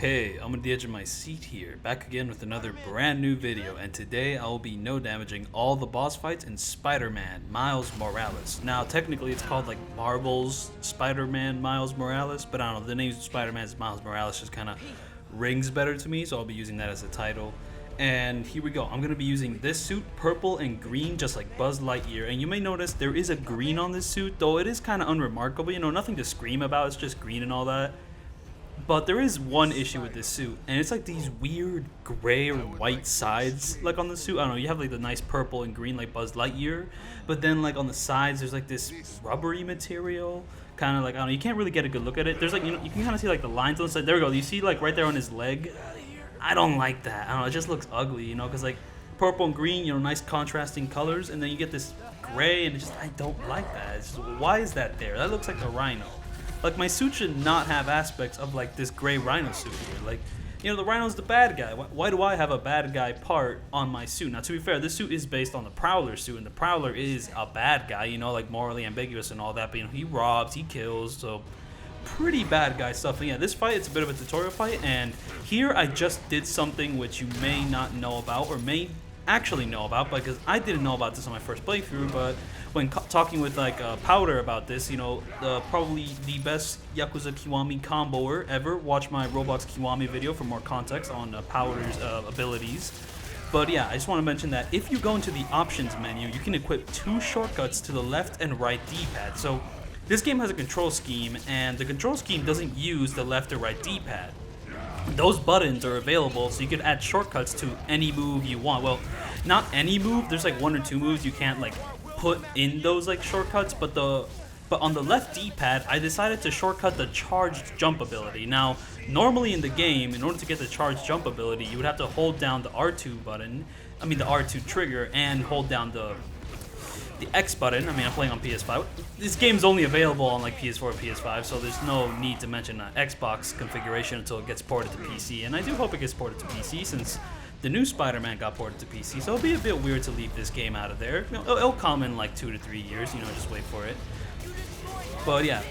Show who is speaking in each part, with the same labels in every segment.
Speaker 1: Hey, I'm on the edge of my seat here, back again with another brand new video, and today I will be no-damaging all the boss fights in Spider-Man Miles Morales. Now, technically it's called like Marvel's Spider-Man Miles Morales, but I don't know, the name Spider-Man's Miles Morales just kind of rings better to me, so I'll be using that as a title. And here we go, I'm going to be using this suit, purple and green, just like Buzz Lightyear, and you may notice there is a green on this suit, though it is kind of unremarkable, you know, nothing to scream about, it's just green and all that. But there is one issue with this suit, and it's like these weird gray or white sides like on the suit. I don't know, you have like the nice purple and green like Buzz Lightyear, but then like on the sides there's like this rubbery material, kind of like, I don't know, you can't really get a good look at it. There's like, you know, you can kind of see like the lines on the side. There we go, you see like right there on his leg. I don't like that. I don't know, it just looks ugly, you know, because like purple and green, you know, nice contrasting colors, and then you get this gray, and it's just, I don't like that. It's just, why is that there? That looks like a rhino. Like, my suit should not have aspects of, like, this gray rhino suit here. Like, you know, the rhino's the bad guy. Why do I have a bad guy part on my suit? Now, to be fair, this suit is based on the Prowler suit, and the Prowler is a bad guy, you know, like, morally ambiguous and all that. But, you know, he robs, he kills, so pretty bad guy stuff. And yeah, this fight, it's a bit of a tutorial fight, and here I just did something which you may not know about, or may actually know about, because I didn't know about this on my first playthrough, but when talking with like Powder about this, you know, probably the best Yakuza Kiwami comboer ever. Watch my Roblox Kiwami video for more context on Powder's abilities. But yeah, I just want to mention that if you go into the options menu, you can equip two shortcuts to the left and right D-pad. So this game has a control scheme, and the control scheme doesn't use the left or right D-pad. Those buttons are available, so you could add shortcuts to any move you want. Well, not any move. There's like one or two moves you can't like put in those like shortcuts, but on the left D-pad, I decided to shortcut the charged jump ability. Now, normally in the game, in order to get the charged jump ability, you would have to hold down the R2 button, the R2 trigger, and hold down the X button. I mean, I'm playing on PS5. This game's only available on like PS4 or PS5, so there's no need to mention Xbox configuration until it gets ported to PC. And I do hope it gets ported to PC, since the new Spider-Man got ported to PC, so it'll be a bit weird to leave this game out of there. You know, it'll come in like 2 to 3 years, you know, just wait for it. But yeah,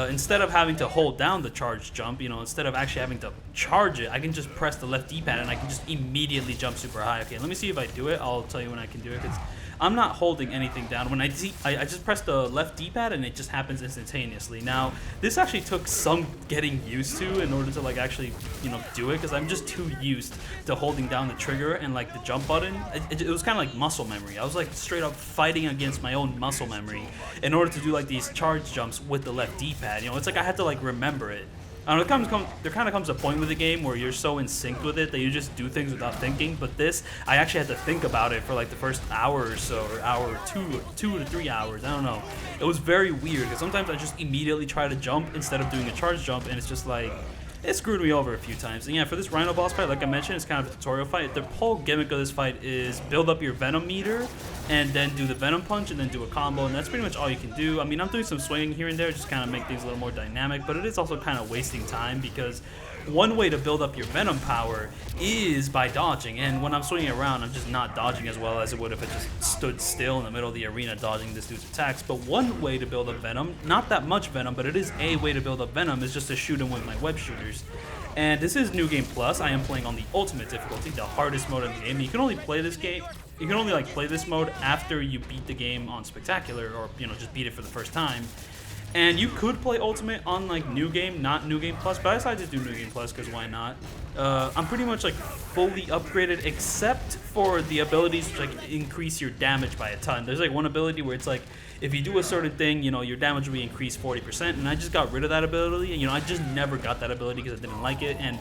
Speaker 1: instead of having to hold down the charge jump, you know, instead of actually having to charge it, I can just press the left D-pad and I can just immediately jump super high. Okay, let me see if I do it. I'll tell you when I can do it, because I'm not holding anything down. When I just press the left D-pad and it just happens instantaneously. Now, this actually took some getting used to in order to like actually, you know, do it, because I'm just too used to holding down the trigger and like the jump button. It was kind of like muscle memory. I was like straight up fighting against my own muscle memory in order to do like these charge jumps with the left D-pad. You know, it's like I had to like remember it. I don't know, there kind of comes a point with the game where you're so in sync with it that you just do things without thinking. But this, I actually had to think about it for like the first hour or so, or hour, 2 to 3 hours. I don't know. It was very weird, because sometimes I just immediately try to jump instead of doing a charge jump, and it's just like, it screwed me over a few times. And yeah, for this Rhino boss fight, like I mentioned, it's kind of a tutorial fight. The whole gimmick of this fight is build up your Venom meter, and then do the Venom punch, and then do a combo, and that's pretty much all you can do. I mean, I'm doing some swinging here and there, just kind of make things a little more dynamic, but it is also kind of wasting time, because one way to build up your Venom power is by dodging, and when I'm swinging around, I'm just not dodging as well as it would if it just stood still in the middle of the arena dodging this dude's attacks. But one way to build up Venom, not that much Venom, but it is a way to build up Venom, is just to shoot him with my web shooters. And this is New Game Plus. I am playing on the ultimate difficulty, the hardest mode in the game. You can only play this game, you can only like play this mode after you beat the game on Spectacular, or, you know, just beat it for the first time. And you could play Ultimate on like New Game, not New Game Plus, but I decided to do New Game Plus because why not? I'm pretty much like fully upgraded, except for the abilities which like increase your damage by a ton. There's like one ability where it's like, if you do a certain thing, you know, your damage will be increased 40%, and I just got rid of that ability. And, you know, I just never got that ability because I didn't like it. And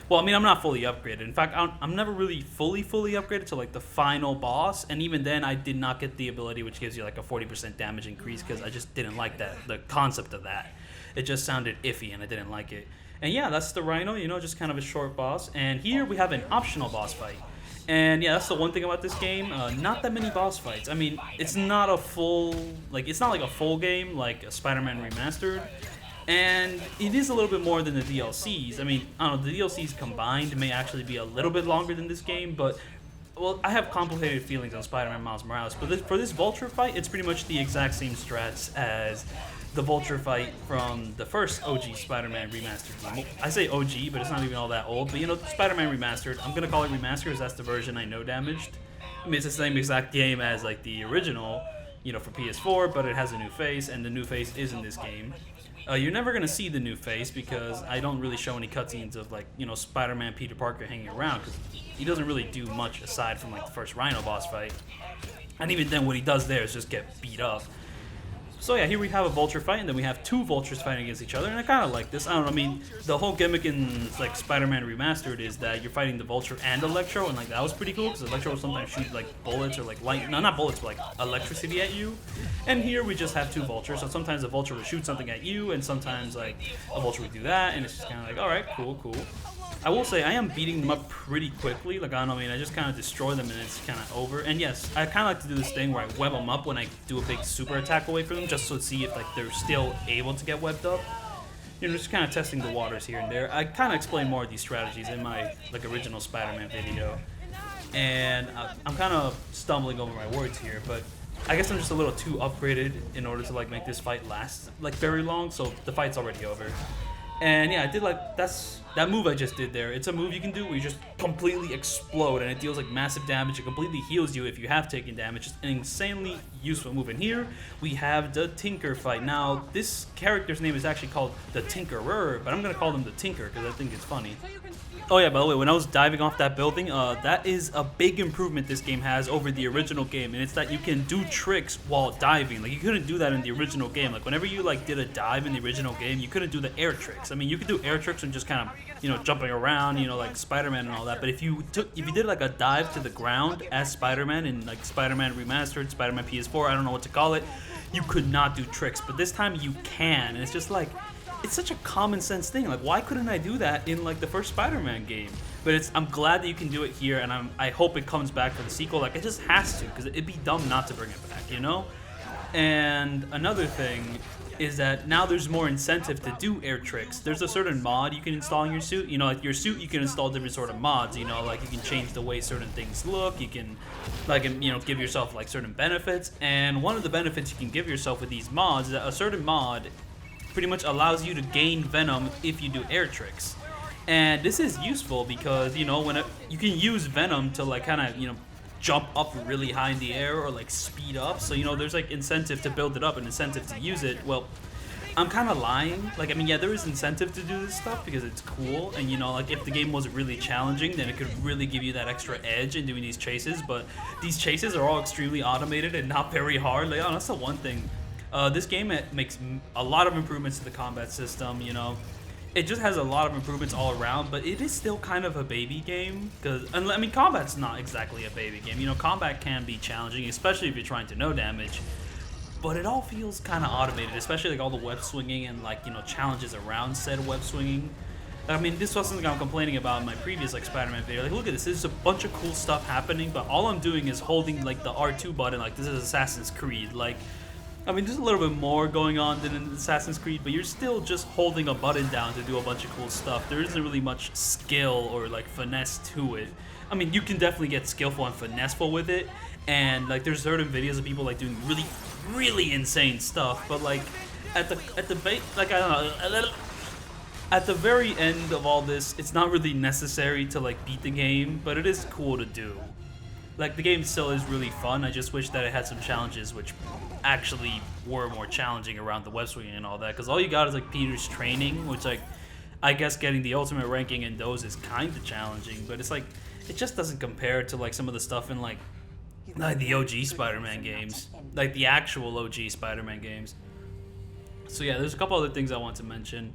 Speaker 1: well, I mean, I'm not fully upgraded. In fact, I'm never really fully upgraded to like the final boss, and even then, I did not get the ability which gives you like a 40% damage increase, because I just didn't like that, the concept of that. It just sounded iffy, and I didn't like it. And yeah, that's the Rhino, you know, just kind of a short boss. And here we have an optional boss fight. And yeah, that's the one thing about this game, not that many boss fights. I mean, it's not a full, like, it's not like a full game like a Spider-Man Remastered. And it is a little bit more than the DLCs. I mean, I don't know, the DLCs combined may actually be a little bit longer than this game, but, well, I have complicated feelings on Spider-Man Miles Morales. But for this Vulture fight, it's pretty much the exact same strats as the Vulture fight from the first OG Spider-Man remastered game. I say OG, but it's not even all that old. But you know, Spider-Man remastered. I'm gonna call it remastered because that's the version I know damaged. I mean, it's the same exact game as like the original, you know, for PS4, but it has a new face, and the new face is in this game. You're never gonna see the new face because I don't really show any cutscenes of like, you know, Spider-Man Peter Parker hanging around because he doesn't really do much aside from like the first Rhino boss fight. And even then, what he does there is just get beat up. So yeah, here we have a Vulture fight, and then we have two Vultures fighting against each other, and I kind of like this. I don't know, I mean, the whole gimmick in like Spider-Man Remastered is that you're fighting the Vulture and Electro, and like that was pretty cool because Electro will sometimes shoot like bullets or like light, no, not bullets, but like electricity at you. And here we just have two Vultures, so sometimes a Vulture will shoot something at you, and sometimes like a Vulture would do that, and it's just kind of like, all right, cool, cool. I will say I am beating them up pretty quickly. Like, I don't know, I mean, I just kind of destroy them and it's kind of over. And yes, I kind of like to do this thing where I web them up when I do a big super attack away from them, just to see if like they're still able to get webbed up. You know, just kind of testing the waters here and there. I kind of explain more of these strategies in my like original Spider-Man video, and I'm kind of stumbling over my words here, but I guess I'm just a little too upgraded in order to like make this fight last like very long. So the fight's already over. And yeah, I did like, that move I just did there. It's a move you can do where you just completely explode and it deals like massive damage. It completely heals you if you have taken damage. It's an insanely useful move. And here we have the Tinker fight. Now, this character's name is actually called the Tinkerer, but I'm going to call him the Tinker because I think it's funny. Oh yeah, by the way, when I was diving off that building, that is a big improvement this game has over the original game, and it's that you can do tricks while diving. Like, you couldn't do that in the original game. Like, whenever you like did a dive in the original game, you couldn't do the air tricks. I mean, you could do air tricks and just kind of, you know, jumping around, you know, like Spider-Man and all that. But if you did like a dive to the ground as Spider-Man in like Spider-Man Remastered, Spider-Man PS4, I don't know what to call it, you could not do tricks. But this time you can, and it's just like, it's such a common sense thing. Like, why couldn't I do that in like the first Spider-Man game? But I'm glad that you can do it here, and I hope it comes back for the sequel. Like, it just has to, because it'd be dumb not to bring it back, you know? And another thing is that now there's more incentive to do air tricks. There's a certain mod you can install in your suit. You know, like your suit, you can install different sort of mods. You know, like you can change the way certain things look. You can, like, you know, give yourself like certain benefits. And one of the benefits you can give yourself with these mods is that a certain mod pretty much allows you to gain Venom if you do air tricks. And this is useful because, you know, you can use Venom to like kind of, you know, jump up really high in the air or like speed up. So, you know, there's like incentive to build it up and incentive to use it. Well, I'm kind of lying. Like, I mean, yeah, there is incentive to do this stuff because it's cool. And, you know, like if the game wasn't really challenging, then it could really give you that extra edge in doing these chases. But these chases are all extremely automated and not very hard. Like, oh, that's the one thing. This game makes a lot of improvements to the combat system, you know. It just has a lot of improvements all around, but it is still kind of a baby game. I mean, combat's not exactly a baby game. You know, combat can be challenging, especially if you're trying to no damage. But it all feels kind of automated, especially like all the web swinging and like, you know, challenges around said web swinging. I mean, this was something I'm complaining about in my previous like Spider-Man video. Like, look at this. There's a bunch of cool stuff happening, but all I'm doing is holding like the R2 button. Like, this is Assassin's Creed. Like, I mean, there's a little bit more going on than in Assassin's Creed, but you're still just holding a button down to do a bunch of cool stuff. There isn't really much skill or like finesse to it. I mean, you can definitely get skillful and finesseful with it, and like there's certain videos of people like doing really, really insane stuff. But like at the very end of all this, it's not really necessary to like beat the game, but it is cool to do. Like, the game still is really fun. I just wish that it had some challenges which actually were more challenging around the web swinging and all that. Because all you got is, like, Peter's training, which, like, I guess getting the ultimate ranking in those is kind of challenging. But it's, like, it just doesn't compare to, like, some of the stuff in, like the OG Spider-Man games. Like, the actual OG Spider-Man games. So, yeah, there's a couple other things I want to mention.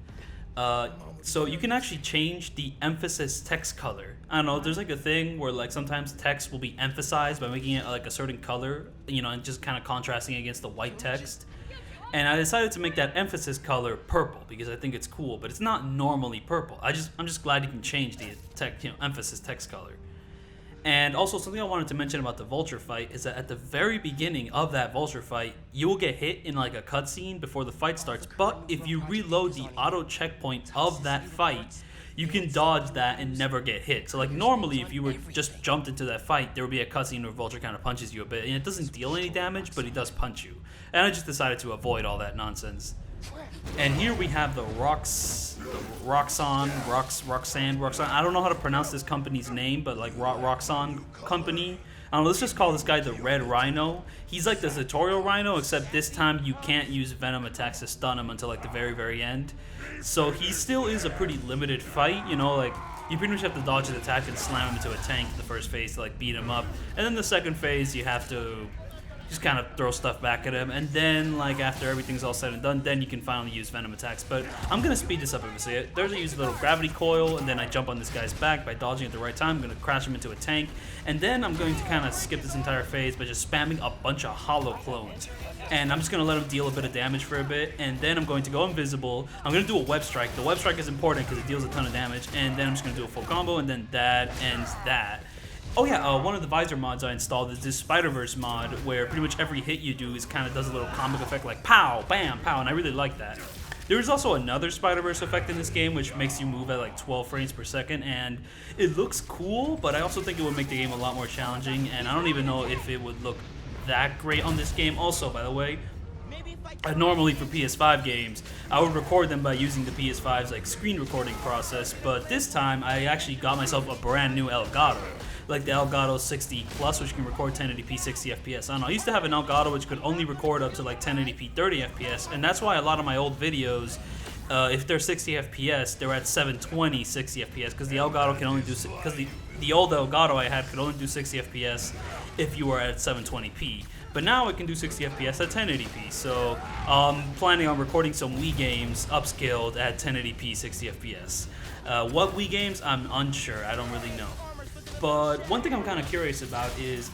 Speaker 1: So you can actually change the emphasis text color. I don't know, there's like a thing where like sometimes text will be emphasized by making it like a certain color, you know, and just kind of contrasting against the white text. And I decided to make that emphasis color purple because I think it's cool, but it's not normally purple. I'm just glad you can change the emphasis text color. And also, something I wanted to mention about the Vulture fight is that at the very beginning of that Vulture fight, you will get hit in like a cutscene before the fight starts. But if you reload the auto checkpoint of that fight, you can dodge that and never get hit. So like normally, if you were just jumped into that fight, there would be a cutscene where Vulture kind of punches you a bit, and it doesn't deal any damage, but he does punch you. And I just decided to avoid all that nonsense. And here we have the Roxxon. I don't know how to pronounce this company's name, but like Roxxon company. Let's just call this guy the Red Rhino. He's like the tutorial Rhino, except this time you can't use venom attacks to stun him until like the very, very end. So he still is a pretty limited fight, you know, like you pretty much have to dodge his attack and slam him into a tank the first phase to like beat him up. And then the second phase you have to just kind of throw stuff back at him, and then like after everything's all said and done, then you can finally use venom attacks. But I'm gonna speed this up if I see it. There's I use a little gravity coil, and then I jump on this guy's back by dodging at the right time. I'm gonna crash him into a tank, and then I'm going to kind of skip this entire phase by just spamming a bunch of hollow clones. And I'm just gonna let him deal a bit of damage for a bit, and then I'm going to go invisible. I'm gonna do a web strike. The web strike is important because it deals a ton of damage, and then I'm just gonna do a full combo, and then that ends that. Oh yeah, one of the visor mods I installed is this Spider-Verse mod, where pretty much every hit you do is kind of does a little comic effect like pow, bam, pow, and I really like that. There is also another Spider-Verse effect in this game, which makes you move at like 12 frames per second, and it looks cool, but I also think it would make the game a lot more challenging, and I don't even know if it would look that great on this game. Also, by the way, normally for PS5 games, I would record them by using the PS5's like screen recording process, but this time I actually got myself a brand new Elgato. Like the Elgato 60 Plus, which can record 1080p 60 FPS. I don't know, I used to have an Elgato which could only record up to like 1080p 30 FPS, and that's why a lot of my old videos, if they're 60 FPS, they're at 720 60 FPS, because the Elgato can only do, because the old Elgato I had could only do 60 FPS if you were at 720p. But now it can do 60 FPS at 1080p, so I'm planning on recording some Wii games upscaled at 1080p 60 FPS. What Wii games? I'm unsure, I don't really know. But one thing I'm kind of curious about is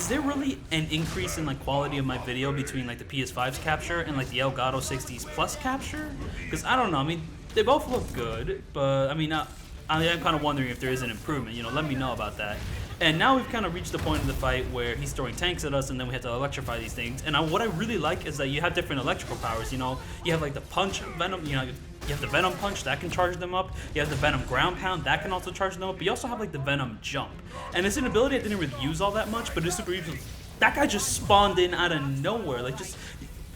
Speaker 1: there really an increase in like quality of my video between like the PS5's capture and like the Elgato 60's Plus capture? Because I don't know, I mean, they both look good, but I mean, I'm kind of wondering if there is an improvement, you know, let me know about that. And now we've kind of reached the point of the fight where he's throwing tanks at us, and then we have to electrify these things. And what I really like is that you have different electrical powers, you know, you have like the punch venom, you know, you have the Venom Punch, that can charge them up. You have the Venom Ground Pound, that can also charge them up. But you also have like the Venom Jump. And it's an ability I didn't really use all that much, but it's super useful. That guy just spawned in out of nowhere. Like just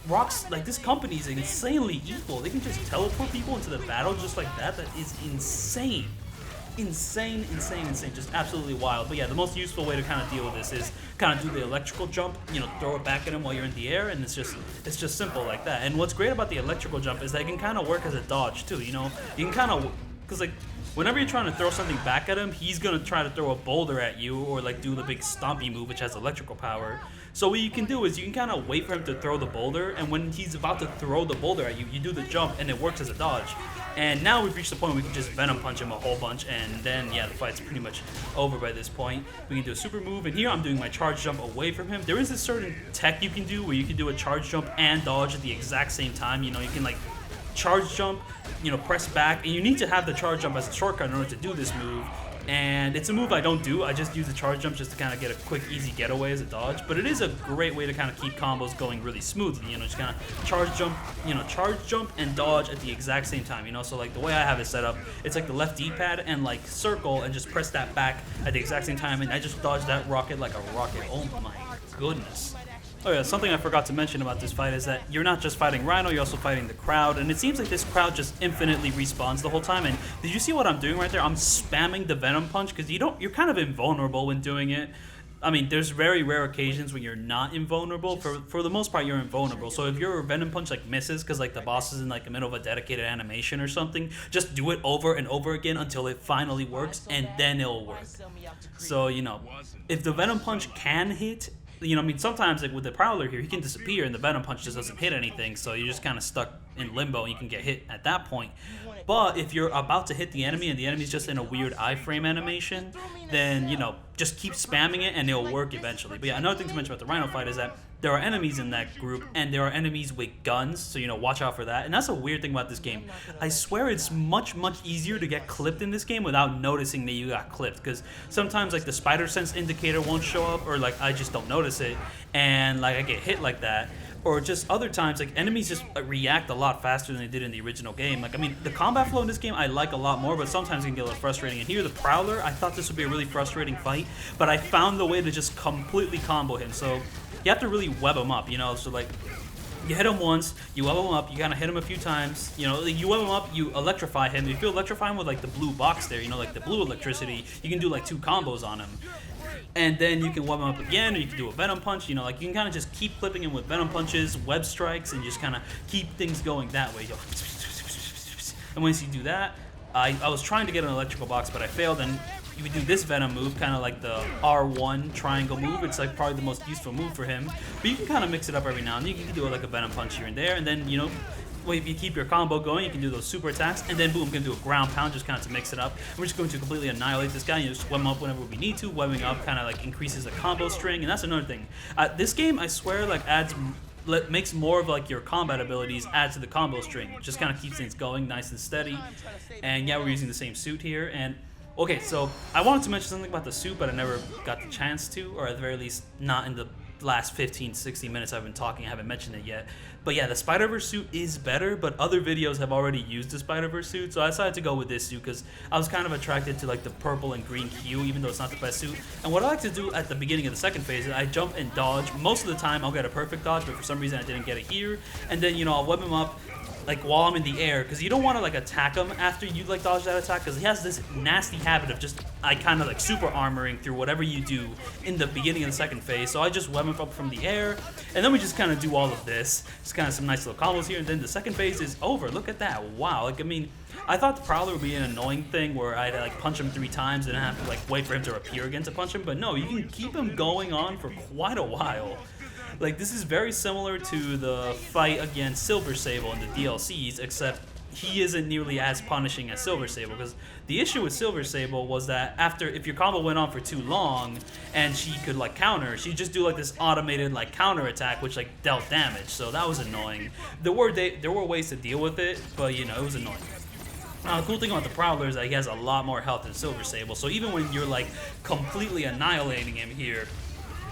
Speaker 1: like this company is insanely evil. They can just teleport people into the battle just like that. That is insane. Insane, just absolutely wild. But yeah, the most useful way to kind of deal with this is kind of do the electrical jump, you know, throw it back at him while you're in the air, and it's just simple like that. And what's great about the electrical jump is that it can kind of work as a dodge too, you know? You can kind of, because like, whenever you're trying to throw something back at him, he's going to try to throw a boulder at you, or like do the big stompy move, which has electrical power. So what you can do is you can kind of wait for him to throw the boulder, and when he's about to throw the boulder at you, you do the jump, and it works as a dodge. And now we've reached the point where we can just Venom Punch him a whole bunch, and then, yeah, the fight's pretty much over by this point. We can do a super move, and here I'm doing my charge jump away from him. There is a certain tech you can do where you can do a charge jump and dodge at the exact same time. You know, you can, like, charge jump, you know, press back, and you need to have the charge jump as a shortcut in order to do this move. And it's a move I don't do. I just use the charge jump just to kind of get a quick, easy getaway as a dodge. But it is a great way to kind of keep combos going really smoothly. You know, just kind of charge jump and dodge at the exact same time. You know, so like the way I have it set up, it's like the left D-pad and like circle and just press that back at the exact same time. And I just dodge that rocket like a rocket. Oh my goodness. Oh yeah, something I forgot to mention about this fight is that you're not just fighting Rhino, you're also fighting the crowd, and it seems like this crowd just infinitely respawns the whole time. And did you see what I'm doing right there? I'm spamming the Venom Punch because you're kind of invulnerable when doing it. I mean, there's very rare occasions when you're not invulnerable. For the most part, you're invulnerable. So if your Venom Punch like misses because like the boss is in like the middle of a dedicated animation or something, just do it over and over again until it finally works, and then it'll work. So, you know, if the Venom Punch can hit, you know, I mean, sometimes like with the Prowler here, he can disappear and the Venom Punch just doesn't hit anything, so you're just kind of stuck in limbo and you can get hit at that point. But if you're about to hit the enemy and the enemy's just in a weird iframe animation, then, you know, just keep spamming it and it'll work eventually. But yeah, another thing to mention about the Rhino fight is that there are enemies in that group, and there are enemies with guns, so, you know, watch out for that. And that's a weird thing about this game. I swear it's much easier to get clipped in this game without noticing that you got clipped, because sometimes, like, the spider sense indicator won't show up, or, like, I just don't notice it, and, like, I get hit like that. Or just other times, like, enemies just react a lot faster than they did in the original game. Like, I mean, the combat flow in this game I like a lot more, but sometimes it can get a little frustrating. And here, the Prowler, I thought this would be a really frustrating fight, but I found the way to just completely combo him. So you have to really web him up, you know? So, like, You hit him once, you level him up, you kind of hit him a few times, you know, you level him up, you electrify him. If you electrify him with like the blue box there, you know, like the blue electricity, you can do like 2 combos on him. And then you can level him up again, or you can do a venom punch, you know, like you can kind of just keep clipping him with venom punches, web strikes, and just kind of keep things going that way. And once you do that, I was trying to get an electrical box, but I failed, and you would do this venom move, kind of like the R1 triangle move. It's like probably the most useful move for him. But you can kind of mix it up every now and then. You can do it like a venom punch here and there, and then, you know, if you keep your combo going, you can do those super attacks, and then boom, you can do a ground pound just kind of to mix it up. We're just going to completely annihilate this guy. You just web him up whenever we need to. Webbing up kind of like increases the combo string, and that's another thing. This game, I swear, like makes more of like your combat abilities add to the combo string. It just kind of keeps things going nice and steady. And yeah, we're using the same suit here, and okay, so I wanted to mention something about the suit, but I never got the chance to, or at the very least, not in the last 15-60 minutes I've been talking. I haven't mentioned it yet. But yeah, the Spider-Verse suit is better, but other videos have already used the Spider-Verse suit, so I decided to go with this suit because I was kind of attracted to like the purple and green hue, even though it's not the best suit. And what I like to do at the beginning of the second phase is I jump and dodge. Most of the time I'll get a perfect dodge, but for some reason I didn't get it here. And then, you know, I'll web him up like while I'm in the air, because you don't want to like attack him after you like dodge that attack, because he has this nasty habit of just kind of like super armoring through whatever you do in the beginning of the second phase. So I just web him up from the air, and then we just kind of do all of this, just kind of some nice little combos here, and then the second phase is over. Look at that. Wow. Like, I mean, I thought the Prowler would be an annoying thing where I'd like punch him 3 times and have to like wait for him to appear again to punch him, but no, you can keep him going on for quite a while. Like, this is very similar to the fight against Silver Sable in the DLCs, except he isn't nearly as punishing as Silver Sable, because the issue with Silver Sable was that if your combo went on for too long and she could like counter, she'd just do like this automated like counter attack which like dealt damage, so that was annoying. There were ways to deal with it, but you know, it was annoying. Now, the cool thing about the Prowler is that he has a lot more health than Silver Sable, so even when you're like completely annihilating him here,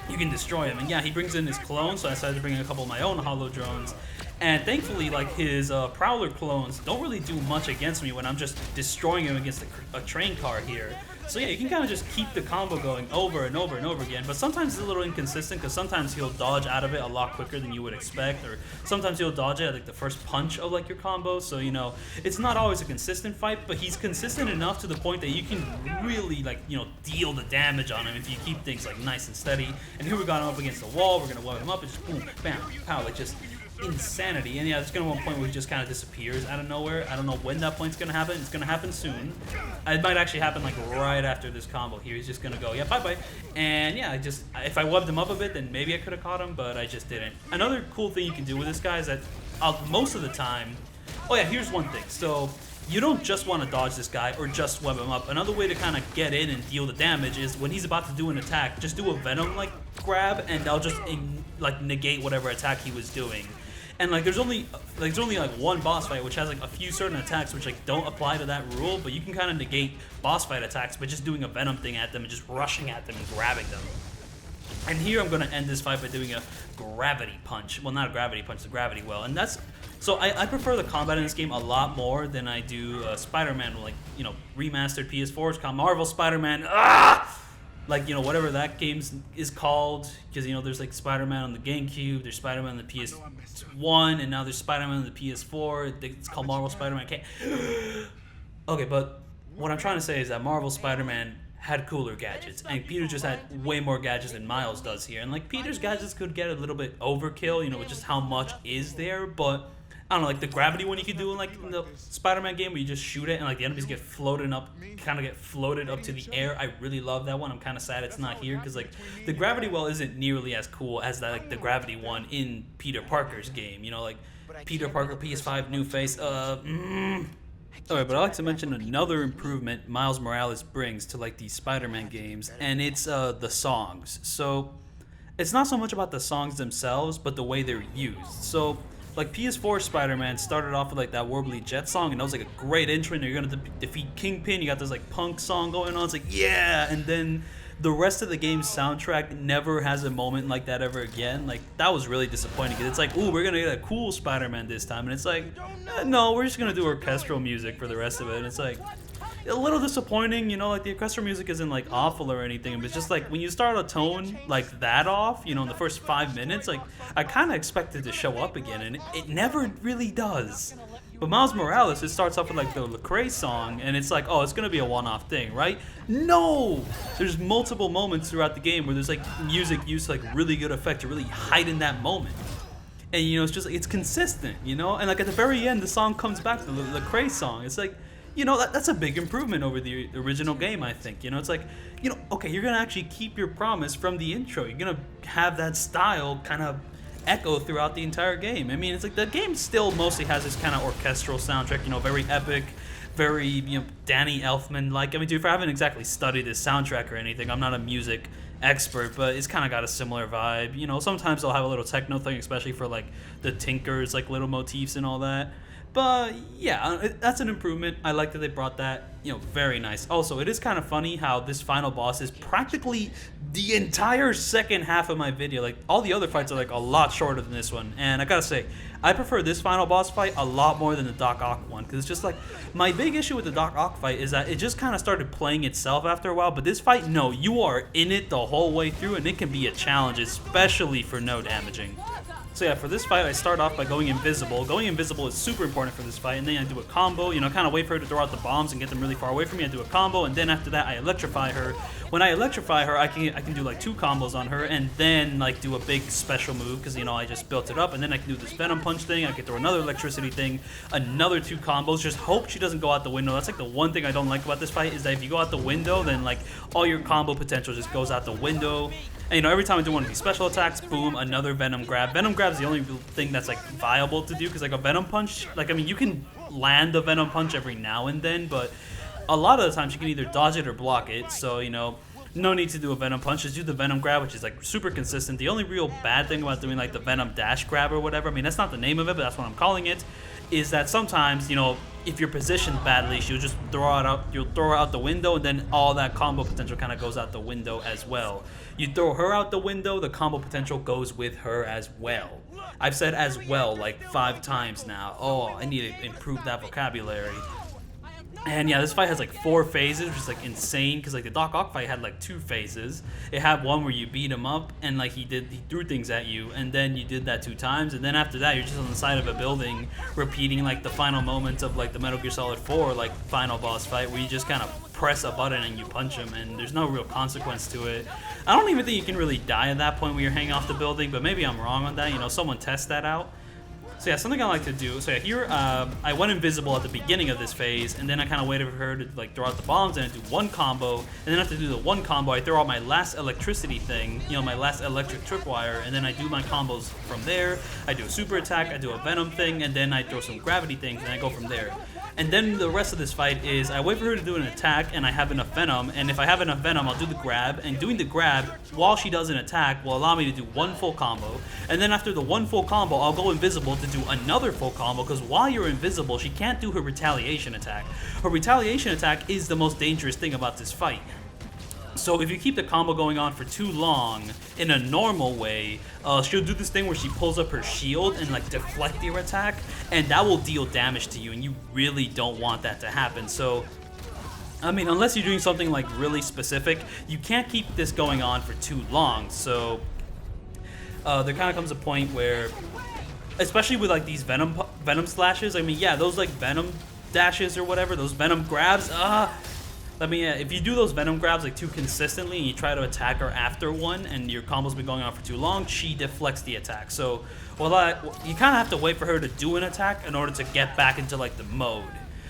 Speaker 1: you can destroy him. And yeah, he brings in his clones, so I decided to bring in a couple of my own hollow drones. And thankfully, like, his Prowler clones don't really do much against me when I'm just destroying him against a train car here. So yeah, you can kind of just keep the combo going over and over and over again, but sometimes it's a little inconsistent, because sometimes he'll dodge out of it a lot quicker than you would expect, or sometimes he'll dodge it at like the first punch of like your combo. So, you know, it's not always a consistent fight, but he's consistent enough to the point that you can really, like, you know, deal the damage on him if you keep things like nice and steady. And here we got him up against the wall. We're gonna web him up and just boom, bam, pow, like just insanity. And yeah, there's gonna be one point where he just kind of disappears out of nowhere. I don't know when that point's gonna happen. It's gonna happen soon. It might actually happen like right after this combo here. He's just gonna go, yeah, bye-bye. And yeah, if I webbed him up a bit, then maybe I could have caught him, but I just didn't. Another cool thing you can do with this guy is that most of the time, oh yeah, here's one thing. So you don't just want to dodge this guy or just web him up. Another way to kind of get in and deal the damage is when he's about to do an attack, just do a venom like grab, and I'll just like negate whatever attack he was doing. And like there's only like one boss fight which has like a few certain attacks which like don't apply to that rule, but you can kind of negate boss fight attacks by just doing a venom thing at them and just rushing at them and grabbing them. And here I'm gonna end this fight by doing a gravity punch. Well, not a gravity punch, the gravity well. And that's so I prefer the combat in this game a lot more than I do Spider-Man, like, you know, remastered PS4's called Marvel Spider-Man. Like, you know, whatever that game is called, because, you know, there's like Spider-Man on the GameCube, there's Spider-Man on the PS1, and now there's Spider-Man on the PS4. It's called Marvel Spider-Man. Okay, but what I'm trying to say is that Marvel Spider-Man had cooler gadgets, and Peter just had way more gadgets than Miles does here. And like Peter's gadgets could get a little bit overkill, you know, with just how much is there, but I don't know, like the gravity one you could do in like in the Spider-Man game where you just shoot it and like the enemies get floated up to the air. I really love that one. I'm kind of sad it's not here, because like the gravity well isn't nearly as cool as that, like the gravity one in Peter Parker's game. You know, like Peter Parker PS5 new face. Alright, but I'd like to mention another improvement Miles Morales brings to like these Spider-Man games, and it's the songs. So it's not so much about the songs themselves, but the way they're used. So like PS4 Spider-Man started off with like that Warbly Jet song, and that was like a great intro, and you're gonna defeat Kingpin. You got this like punk song going on. It's like, yeah, and then the rest of the game's soundtrack never has a moment like that ever again. Like, that was really disappointing, because it's like, ooh, we're gonna get a cool Spider-Man this time, and it's like, no, we're just gonna do orchestral music for the rest of it. And it's like, a little disappointing, you know, like the orchestral music isn't like awful or anything, but it's just like when you start a tone like that off, you know, in the first 5 minutes, like I kind of expected to show up again, and it never really does. But Miles Morales, it starts off with like the Lecrae song, and it's like, oh, it's gonna be a one-off thing, right? No! There's multiple moments throughout the game where there's like music used to like really good effect to really heighten that moment. And you know, it's just it's consistent, you know. And like at the very end, the song comes back to the Lecrae song. It's like, you know, that's a big improvement over the original game, I think. You know, it's like, you know, okay, you're gonna actually keep your promise from the intro. You're gonna have that style kind of echo throughout the entire game. I mean, it's like the game still mostly has this kind of orchestral soundtrack. You know, very epic, very, you know, Danny Elfman like. I mean, dude, I haven't exactly studied this soundtrack or anything. I'm not a music expert, but it's kind of got a similar vibe. You know, sometimes they'll have a little techno thing, especially for like the Tinkers, like little motifs and all that. But yeah, that's an improvement. I like that they brought that. You know, very nice. Also, it is kind of funny how this final boss is practically the entire second half of my video. Like, all the other fights are like a lot shorter than this one. And I gotta say, I prefer this final boss fight a lot more than the Doc Ock one. Because it's just like, my big issue with the Doc Ock fight is that it just kind of started playing itself after a while. But this fight, no, you are in it the whole way through, and it can be a challenge, especially for no damaging. So yeah, for this fight, I start off by going invisible. Going invisible is super important for this fight, and then I do a combo, you know, kind of wait for her to throw out the bombs and get them really far away from me. I do a combo, and then after that, I electrify her. When I electrify her, I can do like 2 combos on her, and then like do a big special move, because, you know, I just built it up, and then I can do this Venom Punch thing, I can throw another electricity thing, another 2 combos, just hope she doesn't go out the window. That's like the one thing I don't like about this fight, is that if you go out the window, then like all your combo potential just goes out the window. And, you know, every time I do one of these special attacks, boom, another Venom Grab. Venom Grab is the only thing that's, like, viable to do, because, like, a Venom Punch, like, I mean, you can land a Venom Punch every now and then, but a lot of the times you can either dodge it or block it, so, you know, no need to do a Venom Punch. Just do the Venom Grab, which is, like, super consistent. The only real bad thing about doing, like, the Venom Dash Grab or whatever, I mean, that's not the name of it, but that's what I'm calling it, is that sometimes, you know, if you're positioned badly, she'll just you'll throw her out the window, and then all that combo potential kind of goes out the window as well. You throw her out the window, the combo potential goes with her as well. I've said as well like 5 times now. Oh, I need to improve that vocabulary. And yeah, this fight has like 4 phases, which is like insane, because like the Doc Ock fight had like 2 phases. It had one where you beat him up and like he threw things at you, and then you did that 2 times, and then after that you're just on the side of a building repeating like the final moments of like the Metal Gear Solid 4 like final boss fight, where you just kind of press a button and you punch him, and there's no real consequence to it. I don't even think you can really die at that point when you're hanging off the building, but maybe I'm wrong on that. You know, someone test that out. So yeah, something I like to do. So yeah, here I went invisible at the beginning of this phase, and then I kind of waited for her to like throw out the bombs, and I do 1 combo, and then after I do the 1 combo, I throw out my last electricity thing, you know, my last electric tripwire, and then I do my combos from there. I do a super attack, I do a venom thing, and then I throw some gravity things, and I go from there. And then the rest of this fight is I wait for her to do an attack, and I have enough venom, and if I have enough venom, I'll do the grab, and doing the grab while she does an attack will allow me to do 1 full combo, and then after the 1 full combo, I'll go invisible to do another full combo, because while you're invisible, she can't do her retaliation attack. Her retaliation attack is the most dangerous thing about this fight. So if you keep the combo going on for too long, in a normal way, she'll do this thing where she pulls up her shield and like deflect your attack, and that will deal damage to you, and you really don't want that to happen. So, I mean, unless you're doing something like really specific, you can't keep this going on for too long. So, there kind of comes a point where, especially with like these venom slashes, I mean, yeah, those like venom dashes or whatever, those venom grabs, I mean, yeah, if you do those venom grabs like too consistently and you try to attack her after one and your combo's been going on for too long, she deflects the attack. So, well, you kind of have to wait for her to do an attack in order to get back into like the mode.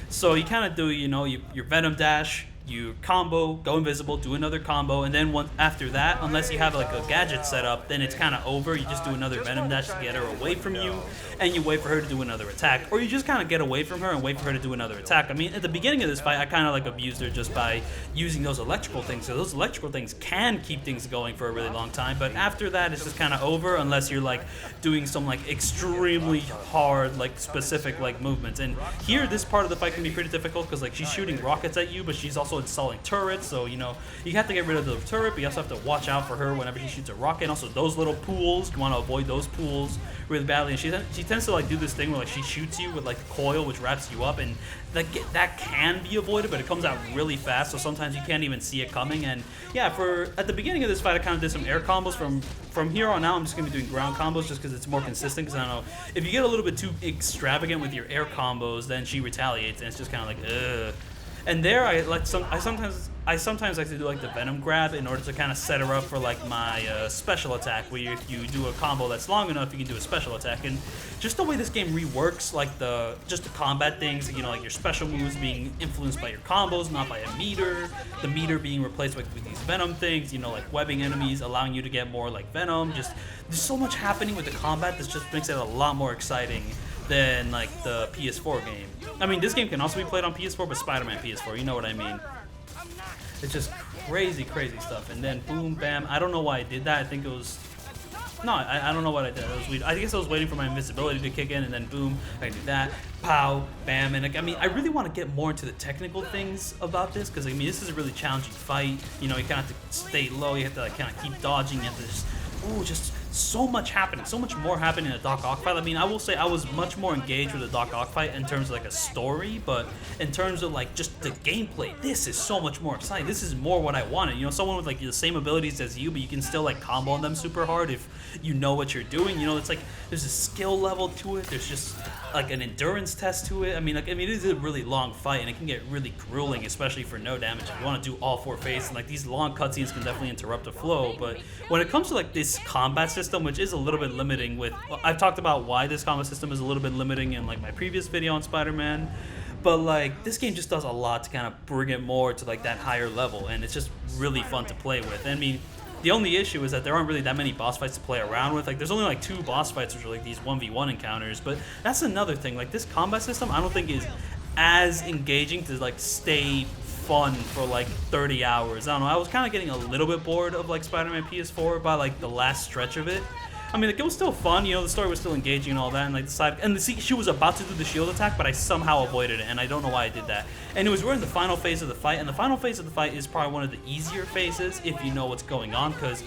Speaker 1: So you kind of do, you know, your venom dash, you combo, go invisible, do another combo, and then after that, unless you have like a gadget set up, then it's kind of over. You just do another venom dash to get her away from you, and you wait for her to do another attack, or you just kind of get away from her and wait for her to do another attack. I mean, at the beginning of this fight, I kind of like abused her just by using those electrical things. So those electrical things can keep things going for a really long time, but after that, it's just kind of over unless you're like doing some like extremely hard, like specific like movements. And here, this part of the fight can be pretty difficult because like she's shooting rockets at you, but she's also also installing turrets, so you know you have to get rid of the turret, but you also have to watch out for her whenever she shoots a rocket. And also those little pools, you want to avoid those pools really badly. And she tends to like do this thing where like she shoots you with like a coil which wraps you up, and that can be avoided, but it comes out really fast, so sometimes you can't even see it coming. And yeah, at the beginning of this fight I kind of did some air combos. From here on out I'm just gonna be doing ground combos just because it's more consistent, because I don't know, if you get a little bit too extravagant with your air combos, then she retaliates and it's just kind of like ugh. And there I sometimes like to do like the Venom grab in order to kind of set her up for like my special attack, where if you do a combo that's long enough, you can do a special attack. And just the way this game reworks like the combat things, you know, like your special moves being influenced by your combos, not by a meter, the meter being replaced with these Venom things, you know, like webbing enemies, allowing you to get more like Venom. Just there's so much happening with the combat that just makes it a lot more exciting than like the PS4 game. I mean, this game can also be played on PS4, but Spider-Man PS4, you know what I mean. It's just crazy stuff. And then boom, bam. I don't know why I did that. I think it was... No, I don't know what I did. It was weird. I guess I was waiting for my invisibility to kick in, and then boom, I do that. Pow, bam. And I mean, I really want to get more into the technical things about this, because I mean, this is a really challenging fight. You know, you kind of have to stay low. You have to like kind of keep dodging. You have to just... Ooh, just so much happening, so much more happening in a Doc Ock fight. I mean, I will say I was much more engaged with the Doc Ock fight in terms of like a story, but in terms of like just the gameplay, this is so much more exciting. This is more what I wanted. You know, someone with like the same abilities as you, but you can still like combo on them super hard if you know what you're doing. You know, it's like there's a skill level to it. There's just like an endurance test to it. I mean, it is a really long fight, and it can get really grueling, especially for no damage. If you want to do all 4 phases, and like these long cutscenes can definitely interrupt the flow. But when it comes to like this combat system, which is a little bit limiting with... I've talked about why this combat system is a little bit limiting in like my previous video on Spider-Man, but like this game just does a lot to kind of bring it more to like that higher level, and it's just really fun to play with. I mean, the only issue is that there aren't really that many boss fights to play around with. Like, there's only like 2 boss fights, which are like these 1v1 encounters, but that's another thing. Like, this combat system I don't think is as engaging to like stay fun for like 30 hours. I don't know, I was kind of getting a little bit bored of like Spider-Man PS4 by like the last stretch of it. I mean, like, it was still fun, you know, the story was still engaging and all that, and like she was about to do the shield attack, but I somehow avoided it, and I don't know why I did that. And it was we're in the final phase of the fight, and the final phase of the fight is probably one of the easier phases if you know what's going on, because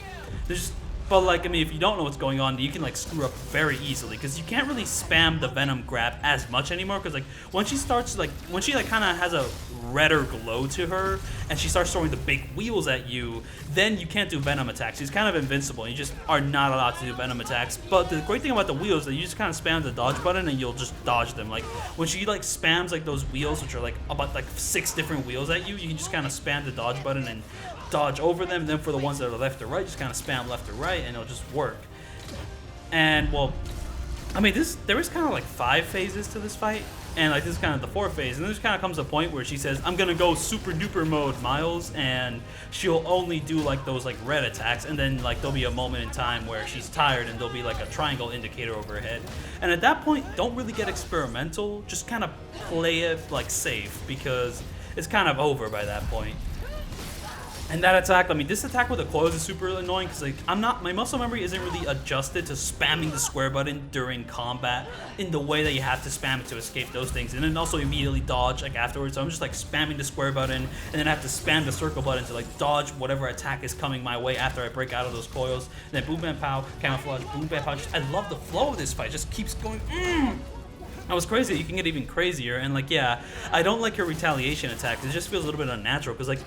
Speaker 1: there's... But like, I mean, if you don't know what's going on, you can like screw up very easily, because you can't really spam the Venom grab as much anymore, because like when she kind of has a redder glow to her and she starts throwing the big wheels at you, then you can't do Venom attacks. She's kind of invincible. You just are not allowed to do Venom attacks. But the great thing about the wheels is that you just kind of spam the dodge button and you'll just dodge them. Like when she like spams like those wheels, which are like about like 6 different wheels at you, you can just kind of spam the dodge button and dodge over them. And then for the ones that are left or right, just kind of spam left or right and it'll just work. And well, I mean, there is kind of like 5 phases to this fight, and like this is kind of the 4th phase, and then there kind of comes a point where she says, I'm gonna go super duper mode, Miles, and she'll only do like those like red attacks, and then like there'll be a moment in time where she's tired and there'll be like a triangle indicator over her head, and at that point don't really get experimental, just kind of play it like safe, because it's kind of over by that point. And that attack, I mean, this attack with the coils is super annoying, because like my muscle memory isn't really adjusted to spamming the square button during combat in the way that you have to spam it to escape those things, and then also immediately dodge like afterwards. So I'm just like spamming the square button, and then I have to spam the circle button to like dodge whatever attack is coming my way after I break out of those coils. And then boom bam pow, camouflage, boom bam pow. I love the flow of this fight, it just keeps going. That was crazy. You can get even crazier, and like, yeah, I don't like her retaliation attacks. It just feels a little bit unnatural, because like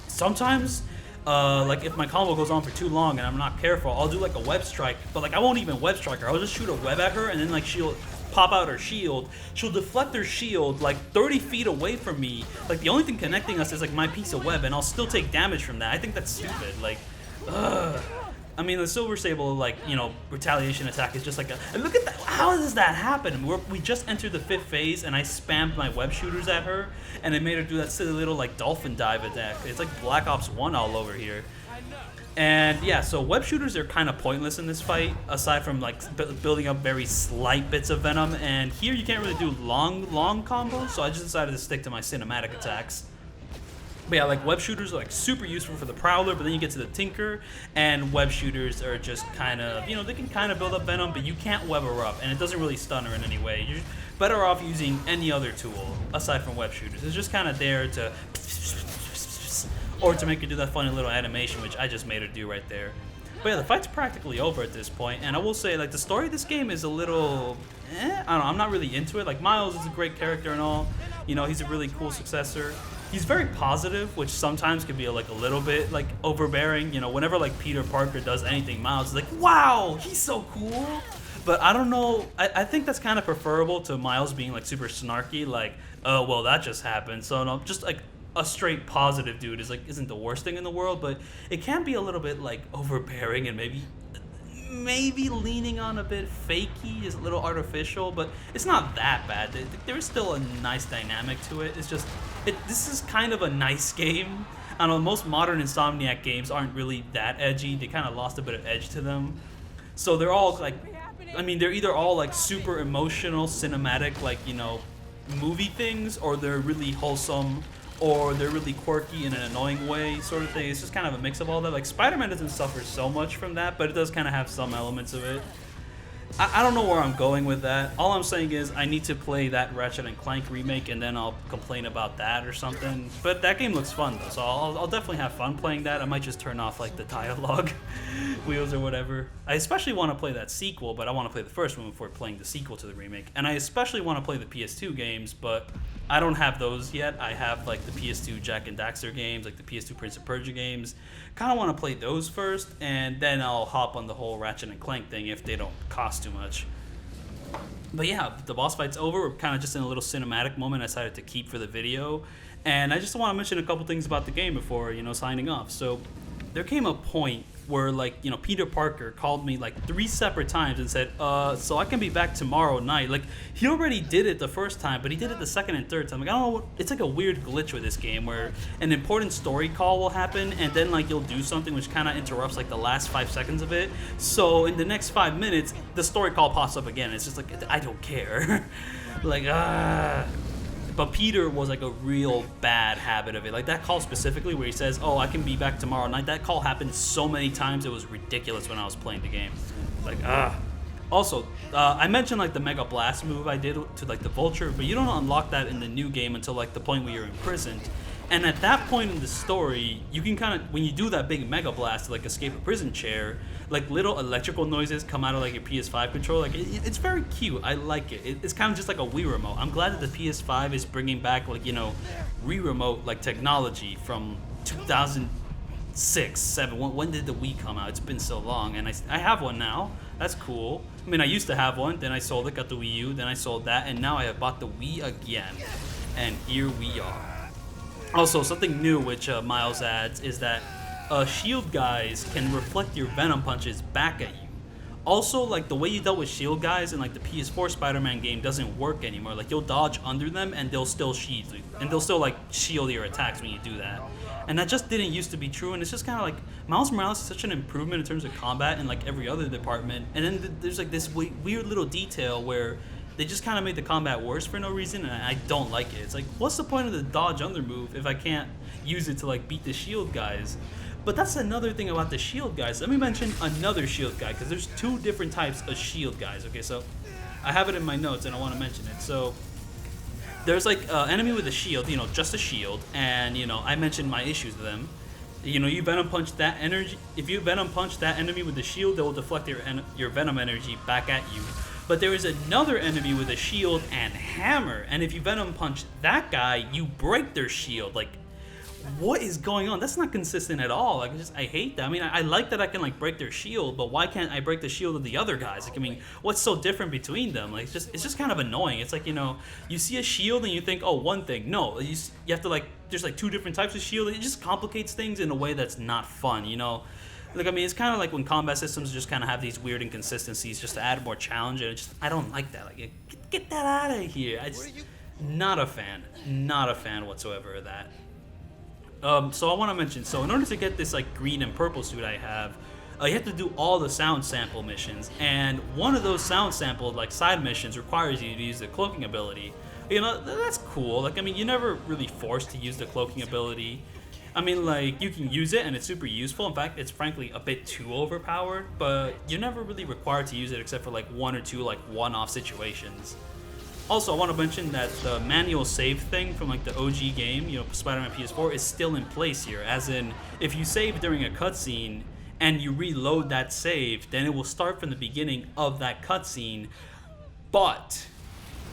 Speaker 1: sometimes, like if my combo goes on for too long and I'm not careful, I'll do like a web strike, but like I won't even web strike her. I'll just shoot a web at her, and then like she'll pop out her shield. She'll deflect her shield like 30 feet away from me. Like the only thing connecting us is like my piece of web, and I'll still take damage from that. I think that's stupid. Like, ugh. I mean, the Silver Sable, like, you know, retaliation attack is just like a... And look at that! How does that happen? We just entered the 5th phase, and I spammed my web shooters at her, and it made her do that silly little, like, dolphin dive attack. It's like Black Ops 1 all over here. And, yeah, so web shooters are kind of pointless in this fight, aside from, like, building up very slight bits of Venom. And here you can't really do long combos, so I just decided to stick to my cinematic attacks. But yeah, like web shooters are like super useful for the Prowler, but then you get to the Tinker, and web shooters are just kind of, you know, they can kind of build up Venom, but you can't web her up, and it doesn't really stun her in any way. You're better off using any other tool aside from web shooters. It's just kind of there to face, or to make her do that funny little animation, which I just made her do right there. But yeah, the fight's practically over at this point, and I will say, like, the story of this game is a little, I don't know, I'm not really into it. Like, Miles is a great character and all, you know, he's a really cool successor. He's very positive, which sometimes can be like a little bit like overbearing. You know, whenever like Peter Parker does anything, Miles is like, wow, he's so cool. But I don't know, I think that's kind of preferable to Miles being like super snarky, like, oh, well, that just happened. So no, just like a straight positive dude is like isn't the worst thing in the world, but it can be a little bit like overbearing and maybe leaning on a bit fakey, is a little artificial, but it's not that bad. There is still a nice dynamic to it. It's just this is kind of a nice game. I don't know, most modern Insomniac games aren't really that edgy. They kind of lost a bit of edge to them. So they're all like, I mean, they're either all like super emotional, cinematic, like, you know, movie things, or they're really wholesome, or they're really quirky in an annoying way, sort of thing. It's just kind of a mix of all that. Like, Spider-Man doesn't suffer so much from that, but it does kind of have some elements of it. I don't know where I'm going with that. All I'm saying is I need to play that Ratchet and Clank remake, and then I'll complain about that or something. But that game looks fun, though, so I'll definitely have fun playing that. I might just turn off, like, the dialogue wheels or whatever. I especially want to play that sequel, but I want to play the first one before playing the sequel to the remake. And I especially want to play the PS2 games, but I don't have those yet. I have, like, the PS2 Jak and Daxter games, like the PS2 Prince of Persia games. Kind of want to play those first, and then I'll hop on the whole Ratchet and Clank thing if they don't cost too much. But yeah, the boss fight's over. We're kind of just in a little cinematic moment I decided to keep for the video. And I just want to mention a couple things about the game before, you know, signing off. So there came a point where, like, you know, Peter Parker called me like 3 separate times and said, so I can be back tomorrow night. Like, he already did it the first time, but he did it the second and third time. Like, I don't know what, it's like a weird glitch with this game where an important story call will happen, and then, like, you'll do something which kind of interrupts, like, the last 5 seconds of it. So in the next 5 minutes, the story call pops up again. It's just like, I don't care. Like, But Peter was like a real bad habit of it. Like that call specifically where he says, oh, I can be back tomorrow night. That call happened so many times it was ridiculous when I was playing the game. Like, Also, I mentioned like the Mega Blast move I did to like the Vulture, but you don't unlock that in the new game until like the point where you're imprisoned. And at that point in the story, you can kind of, when you do that big Mega Blast to like escape a prison chair, like little electrical noises come out of like your PS5 controller. Like it's very cute. I like it. It's kind of just like a Wii remote. I'm glad that the PS5 is bringing back like, you know, Wii remote like technology from 2006, 7. When did the Wii come out? It's been so long, and I have one now. That's cool. I mean, I used to have one, then I sold it, got the Wii U, then I sold that, and now I have bought the Wii again. And here we are. Also, something new which Miles adds is that shield guys can reflect your venom punches back at you. Also, like the way you dealt with shield guys in like the PS4 Spider-Man game doesn't work anymore. Like you'll dodge under them and they'll still shield you, and they'll still like shield your attacks when you do that. And that just didn't used to be true, and it's just kind of like Miles Morales is such an improvement in terms of combat in like every other department. And then there's like this weird little detail where they just kind of made the combat worse for no reason, and I don't like it. It's like, what's the point of the dodge under move if I can't use it to like beat the shield guys? But that's another thing about the shield guys. Let me mention another shield guy, because there's 2 different types of shield guys. Okay, so I have it in my notes and I want to mention it. So there's like enemy with a shield, you know, just a shield, and you know, I mentioned my issues with them. You know, you venom punch that energy. If you venom punch that enemy with the shield, they will deflect your venom energy back at you. But there is another enemy with a shield and hammer, and if you venom punch that guy, you break their shield. Like, what is going on? That's not consistent at all. Like, I hate that. I mean, I like that I can like break their shield, but why can't I break the shield of the other guys? Like, I mean, what's so different between them? Like, it's just kind of annoying. It's like, you know, you see a shield and you think, oh, one thing. No, you have to like, there's like 2 different types of shield. It just complicates things in a way that's not fun, you know? Like, I mean, it's kind of like when combat systems just kind of have these weird inconsistencies just to add more challenge, and I don't like that. Like, get that out of here. Not a fan whatsoever of that. So I want to mention, so in order to get this like green and purple suit I have, you have to do all the sound sample missions, and one of those sound sample like side missions requires you to use the cloaking ability. You know, that's cool. Like, I mean, you're never really forced to use the cloaking ability. I mean, like, you can use it and it's super useful. In fact, it's frankly a bit too overpowered, but you're never really required to use it except for like 1 or 2 like one-off situations. Also, I want to mention that the manual save thing from like the OG game, you know, Spider-Man PS4, is still in place here. As in, if you save during a cutscene and you reload that save, then it will start from the beginning of that cutscene. But,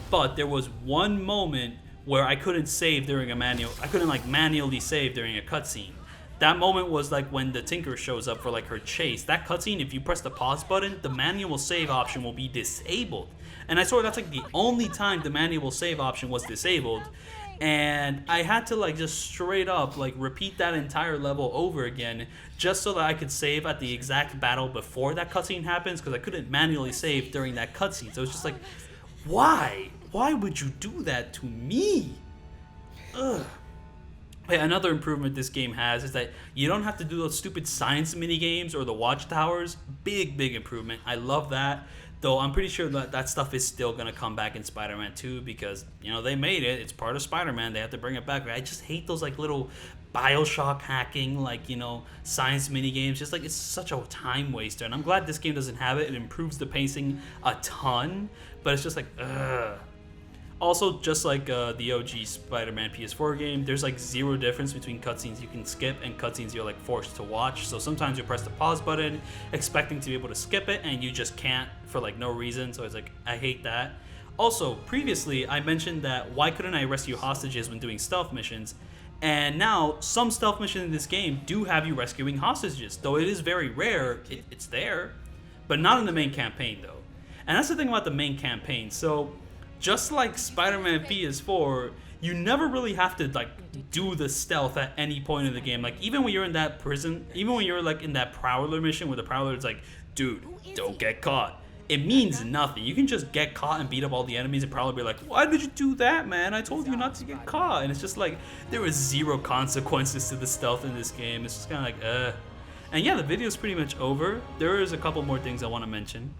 Speaker 1: but there was one moment where I couldn't save during a manual. I couldn't like manually save during a cutscene. That moment was like when the Tinker shows up for like her chase. That cutscene, if you press the pause button, the manual save option will be disabled. And I swear that's like the only time the manual save option was disabled. And I had to like just straight up like repeat that entire level over again just so that I could save at the exact battle before that cutscene happens, because I couldn't manually save during that cutscene. So it's just like, why? Why would you do that to me? Ugh. Hey, another improvement this game has is that you don't have to do those stupid science mini games or the watchtowers. Big improvement. I love that. Though I'm pretty sure that that stuff is still going to come back in Spider-Man 2 because, you know, they made it. It's part of Spider-Man. They have to bring it back. I just hate those, like, little Bioshock hacking, like, you know, science mini games. Just, like, it's such a time waster. And I'm glad this game doesn't have it. It improves the pacing a ton. But it's just like, ugh. Also, just like the OG Spider-Man PS4 game, there's like zero difference between cutscenes you can skip and cutscenes you're like forced to watch. So sometimes you press the pause button expecting to be able to skip it and you just can't for like no reason. So it's like, I hate that. Also, previously I mentioned that why couldn't I rescue hostages when doing stealth missions? And now some stealth missions in this game do have you rescuing hostages. Though it is very rare, it's there. But not in the main campaign though. And that's the thing about the main campaign. So just like Spider-Man PS4, you never really have to like do the stealth at any point in the game. Like even when you're in that prison, even when you're like in that Prowler mission where the Prowler is like, dude, don't get caught. It means nothing. You can just get caught and beat up all the enemies and Prowler be like, why did you do that, man? I told you not to get caught. And it's just like, there is zero consequences to the stealth in this game. It's just kind of like, And yeah, the video's pretty much over. There is a couple more things I want to mention.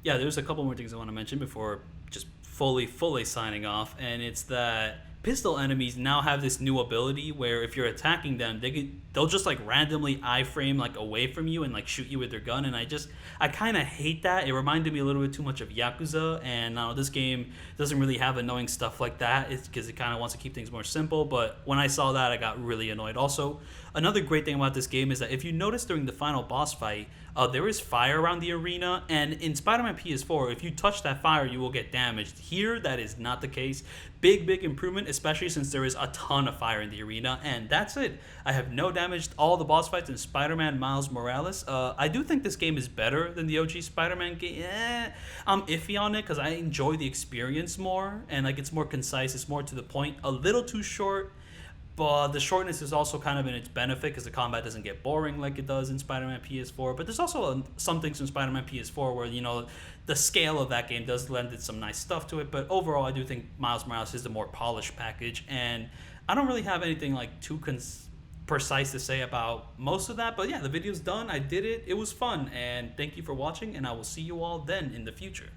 Speaker 1: Yeah, there's a couple more things I want to mention before just fully signing off, and it's that pistol enemies now have this new ability where if you're attacking them, they'll just like randomly iframe like away from you and like shoot you with their gun, and I kind of hate that. It reminded me a little bit too much of Yakuza, and this game doesn't really have annoying stuff like that. It's because it kind of wants to keep things more simple, but when I saw that, I got really annoyed. Also, another great thing about this game is that if you notice during the final boss fight, there is fire around the arena, and in Spider-Man PS4, if you touch that fire, you will get damaged. Here, that is not the case. Big improvement, especially since there is a ton of fire in the arena, and that's it. I have no damage to all the boss fights in Spider-Man Miles Morales. I do think this game is better than the OG Spider-Man game. I'm iffy on it because I enjoy the experience more, and like it's more concise, it's more to the point, a little too short. But the shortness is also kind of in its benefit because the combat doesn't get boring like it does in Spider-Man PS4. But there's also some things in Spider-Man PS4 where, you know, the scale of that game does lend it some nice stuff to it. But overall, I do think Miles Morales is the more polished package. And I don't really have anything like too precise to say about most of that. But yeah, the video's done. I did it. It was fun. And thank you for watching. And I will see you all then in the future.